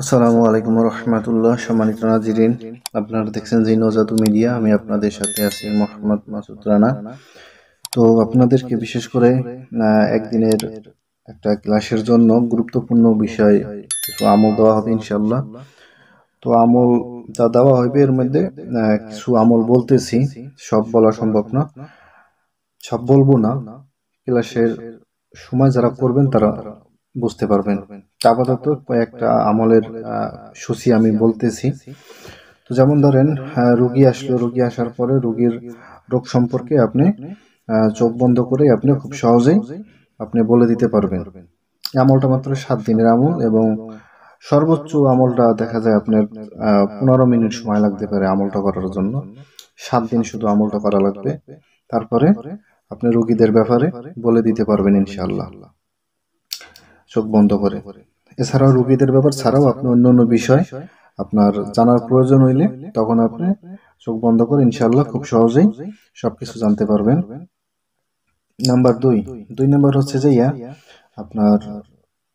আসসালামু আলাইকুম রহমতুল্লাহ। সম্মানিত নাজিরিন, আপনারা দেখছেন জি নজাদু মিডিয়া। আমি আপনাদের সাথে আছি মোহাম্মদ মাসুদ রানা। তো আপনাদেরকে বিশেষ করে একদিনের একটা ক্লাসের জন্য গুরুত্বপূর্ণ বিষয় কিছু আমল দেওয়া হবে ইনশাল্লাহ। তো আমল যা দেওয়া হবে এর মধ্যে কিছু আমল বলতেছি, সব বলা সম্ভব না, সব বলবো না। ক্লাসের সময় যারা করবেন তারা বুঝতে পারবেন। আপাতত কয়েকটা আমলের সূচি আমি বলতেছি। তো যেমন ধরেন, রুগী আসলো, রুগী আসার পরে রুগীর রোগ সম্পর্কে আপনি চোখ বন্ধ করে আপনি খুব সহজেই আপনি বলে দিতে পারবেন। আমলটা মাত্র 7 দিনের আমল এবং সর্বোচ্চ আমলটা দেখা যায় আপনার 15 মিনিট সময় লাগতে পারে আমলটা করার জন্য। 7 দিন শুধু আমলটা করা লাগবে। তারপরে আপনি রোগীদের ব্যাপারে বলে দিতে পারবেন ইনশাআল্লাহ চোখ বন্ধ করে। এছাড়াও রোগীদের ব্যাপার ছাড়াও আপনি অন্য অন্য বিষয় আপনার জানার প্রয়োজন হইলে তখন আপনি চোখ বন্ধ করে ইনশাআল্লাহ খুব সহজেই সবকিছু জানতে পারবেন। নাম্বার 2 নাম্বার হচ্ছে যে আপনার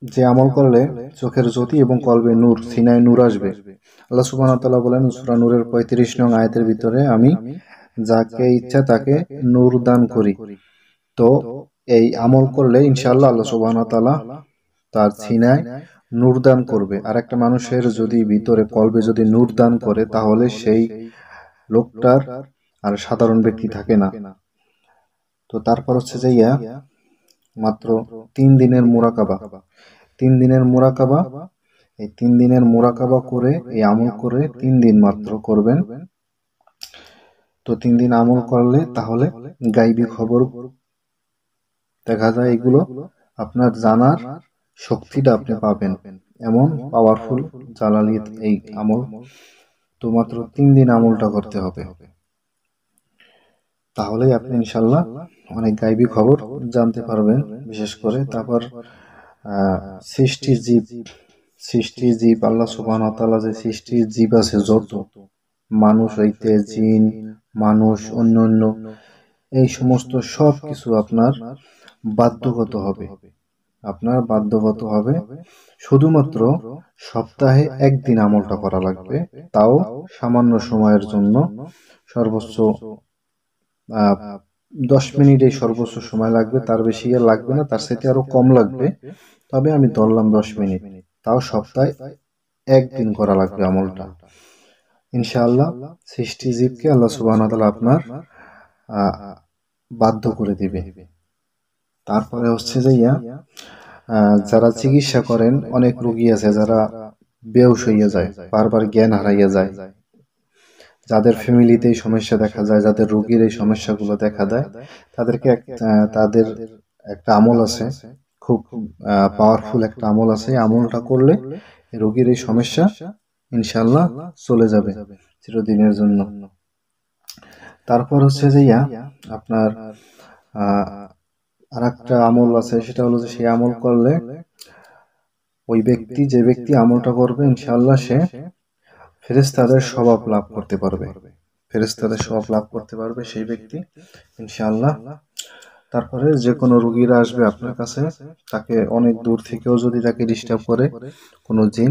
যে আমল করলে চোখের জ্যোতি এবং কলবে নূর, সিনায় নূর আসবে। আল্লাহ সুবহানাহু ওয়া তাআলা বলেন সূরা নূরের 35 নং আয়াতের ভিতরে, আমি যাকে ইচ্ছা তাকে নূর দান করি। তো এই আমল করলে ইনশাআল্লাহ আল্লাহ সুবহানাহু ওয়া তাআলা তার সিনায় নূর দান করবে। আর একটা মানুষের যদি ভিতরে কলবে যদি নূর দান করে তাহলে সেই লোকটার আর সাধারণ ব্যক্তি থাকে না। তো তারপর হচ্ছে যে মাত্র 3 দিনের মুরাকাবা। 3 দিনের মুরাকাবা, এই 3 দিনের মুরাকাবা করে এই আমল করে 3 দিন মাত্র করবেন। তো 3 দিন আমল করলে তাহলে গাইবী খবর দেখা যায় এগুলো আপনার জানার শক্তিটা আপনি পাবেন। এমন পাওয়ারফুল জালালিয়াত এই আমল। তো মাত্র 3 দিন আমলটা করতে হবে, তাহলেই আপনি ইনশাল্লাহ অনেক গাইবী খবর জানতে পারবেন। বিশেষ করে তারপর সৃষ্টির জীব, সৃষ্টির জীব আল্লাহ সুবহানাহু ওয়া তাআলা যে সৃষ্টির জীব আছে যত, মানুষ হইতে জিন, মানুষ, অন্যান্য এই সমস্ত সব কিছু আপনার বাধ্যগত হবে। আপনার বাধ্যগত হবে শুধুমাত্র সপ্তাহে একদিন আমলটা করা লাগবে, তাও সামান্য সময়ের জন্য। সর্বোচ্চ 10 মিনিট এই সর্বোচ্চ সময় লাগবে, তার বেশি আর লাগবে না, তার সাথে আরো কম লাগবে। তবে আমি ধরলাম 10 মিনিট, তাও সপ্তাহে একদিন করা লাগবে আমলটা। ইনশাআল্লাহ সৃষ্টিজীবকে আল্লাহ সুবহানাহু ওয়া তাআলা আপনার বাধ্য করে দিবে। তারপরে হচ্ছে যে যারা চিকিৎসা করেন, অনেক রোগী আছে যারা বেহুশ হইয়া যায়, বারবার জ্ঞান হারাইয়া যায়, যাদের ফ্যামিলিতে এই সমস্যা দেখা যায়, যাদের রোগীর এই সমস্যাগুলো দেখা দেয়, তাদেরকে তাদের একটা আমল আছে, খুব পাওয়ারফুল একটা আমল আছে। আমলটা করলে রোগীর এই সমস্যা ইনশাআল্লাহ চলে যাবে চিরদিনের জন্য। তারপর হচ্ছে যে আপনার আর একটা আমল আছে, সেটা হলো যে সেই আমল করলে ওই ব্যক্তি, যে ব্যক্তি আমলটা করবে ইনশাআল্লাহ সে ফেরেশতাদের স্বভাব লাভ করতে পারবে। ফেরেশতাদের স্বভাব লাভ করতে পারবে সেই ব্যক্তি ইনশাআল্লাহ। তারপরে যে কোনো রোগীরা আসবে আপনার কাছে, তাকে অনেক দূর থেকেও যদি তাকে ডিস্টার্ব করে কোনো জিন,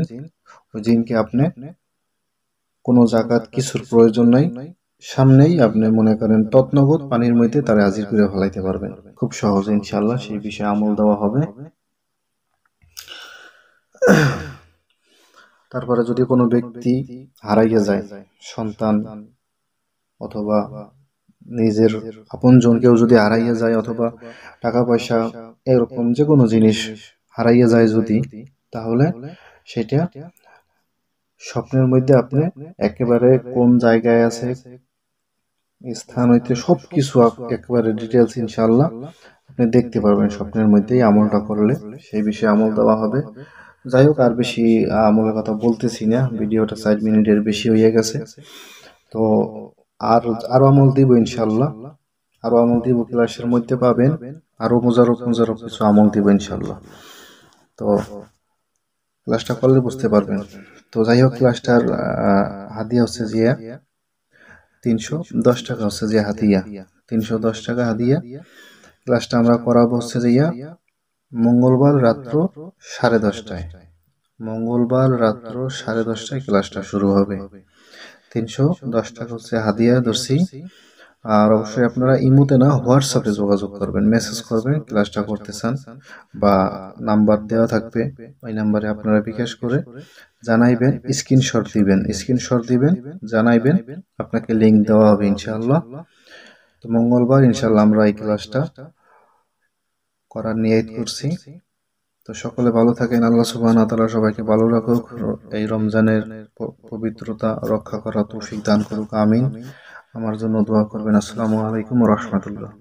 ওই জিনকে আপনি কোনো জায়গাত কিছুর প্রয়োজন নাই, সামনেই আপনি মনে করেন তৎনগত পানির মধ্যে তারা হাজির করে ফেলাইতে পারবেন খুব সহজে ইনশাআল্লাহ। সেই বিষয়ে আমল দেওয়া হবে। তারপরে যদি কোনো ব্যক্তি হারাইয়া যায়, সন্তান অথবা নিজের আপনজন কেউ যদি হারাইয়া যায়, অথবা টাকা পয়সা এরকম যে কোনো জিনিস হারাইয়া যায় যদি, তাহলে সেটা স্বপ্নের মধ্যে আপনি একেবারে কোন জায়গায় আছে, স্থান হইতে সবকিছু একেবারে ডিটেলস ইনশাআল্লাহ আপনি দেখতে পারবেন স্বপ্নের মধ্যেই আমলটা করলে। সেই বিষয়ে আমল দেওয়া হবে। যাই হোক, আর বেশি আমলের কথা বলতেছি না, ভিডিওটা 4 মিনিটের বেশি হয়ে গেছে। তো আরো আমল দিব ইনশাআল্লাহ, আরো আমল দিব, ক্লাসের মধ্যে পাবেন আরো মোজারক কিছু আমল দিব ইনশাআল্লাহ। তো ক্লাসটা করলে বুঝতে পারবেন। তো যাই হোক, ক্লাসটার হাদিয়া হচ্ছে যে 310 টাকা হচ্ছে যে হাদিয়া, 310 টাকা হাদিয়া। ক্লাসটা আমরা করাবো হচ্ছে যে মঙ্গলবার রাত্র 10:30টায়, মঙ্গলবার রাত্র 10:30টায় ক্লাসটা শুরু হবে। 310 টাকা হচ্ছে হাদিয়া ধরছি। আর অবশ্যই আপনারা ইমোতে না হোয়াটসঅ্যাপে যোগাযোগ করবেন, মেসেজ করবেন ক্লাসটা করতে চান, বা নাম্বার দেওয়া থাকবে, ওই নাম্বারে আপনারা বিকাশ করে জানাইবেন, স্ক্রিনশট দিবেন, জানাইবেন, আপনাকে লিংক দেওয়া হবে ইনশাআল্লাহ। তো মঙ্গলবার ইনশাআল্লাহ আমরা এই ক্লাসটা করার নিয়ত করছি। তো সকলে ভালো থাকেন, আল্লাহ সুবহানাহু ওয়া তাআলা সবাইকে ভালো রাখুক, এই রমজানের পবিত্রতা রক্ষা করার তৌফিক দান করুক, আমিন। আমার জন্য দোয়া করবেন। আসসালামু আলাইকুম ওয়া রাহমাতুল্লাহ।